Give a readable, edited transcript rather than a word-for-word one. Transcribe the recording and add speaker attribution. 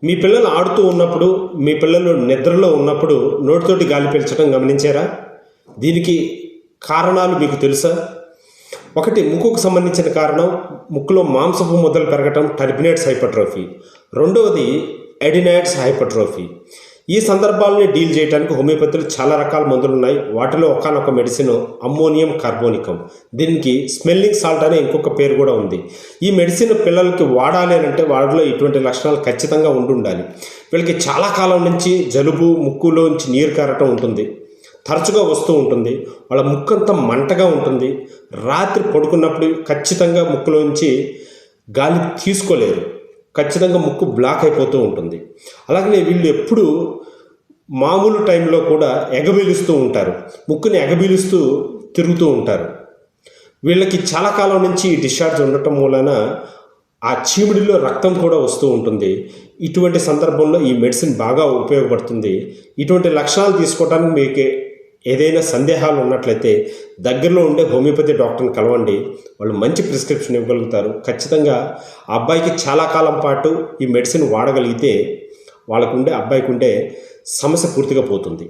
Speaker 1: మీ పిల్లలు ఆడుతూ ఉన్నప్పుడు, మీ పిల్లలు నిద్రలో ఉన్నప్పుడు నోటితోటి గాలి పీల్చడం గమనించారా? దీనికి కారణాలు మీకు తెలుసా? ఒకటి, ముక్కుకు సంబంధించిన కారణం ముక్కులో మాంసపు ముద్దలు పెరగటం, టర్బినేట్స్ హైపర్ట్రోఫీ. రెండవది ఎడినాయిడ్స్ హైపర్ట్రోఫీ. ఈ సందర్భాలని డీల్ చేయడానికి హోమియోపతిలో చాలా రకాల మందులు ఉన్నాయి. వాటిలో ఒకానొక మెడిసిన్ అమ్మోనియం కార్బోనికం. దీనికి స్మెల్లింగ్ సాల్ట్ అనే ఇంకొక పేరు కూడా ఉంది. ఈ మెడిసిన్ పిల్లలకి వాడాలి అని అంటే వాటిలో ఇటువంటి లక్షణాలు ఖచ్చితంగా ఉండాలి. వీళ్ళకి చాలా కాలం నుంచి జలుబు, ముక్కులోంచి నీరు కారటం ఉంటుంది, తరచుగా వస్తూ ఉంటుంది. వాళ్ళ ముక్కంతా మంటగా ఉంటుంది. రాత్రి పడుకున్నప్పుడు ఖచ్చితంగా ముక్కులోంచి గాలి తీసుకోలేరు. ఖచ్చితంగా ముక్కు బ్లాక్ అయిపోతూ ఉంటుంది. అలాగనే వీళ్ళు ఎప్పుడు మామూలు టైంలో కూడా ఎగబీలుస్తూ ఉంటారు, ముక్కుని ఎగబీలుస్తూ తిరుగుతూ ఉంటారు. వీళ్ళకి చాలా కాలం నుంచి డిశ్చార్జ్ ఉండటం మూలన ఆ చీమిడిలో రక్తం కూడా వస్తూ ఉంటుంది. ఇటువంటి సందర్భంలో ఈ మెడిసిన్ బాగా ఉపయోగపడుతుంది. ఇటువంటి లక్షణాలు తీసుకోవడానికి మీకు ఏదైనా సందేహాలు ఉన్నట్లయితే దగ్గరలో ఉండే హోమియోపతి డాక్టర్ని కలవండి. వాళ్ళు మంచి ప్రిస్క్రిప్షన్ ఇవ్వగలుగుతారు. ఖచ్చితంగా ఆ అబ్బాయికి చాలా కాలం పాటు ఈ మెడిసిన్ వాడగలిగితే అబ్బాయికి ఉండే సమస్య పూర్తిగా పోతుంది.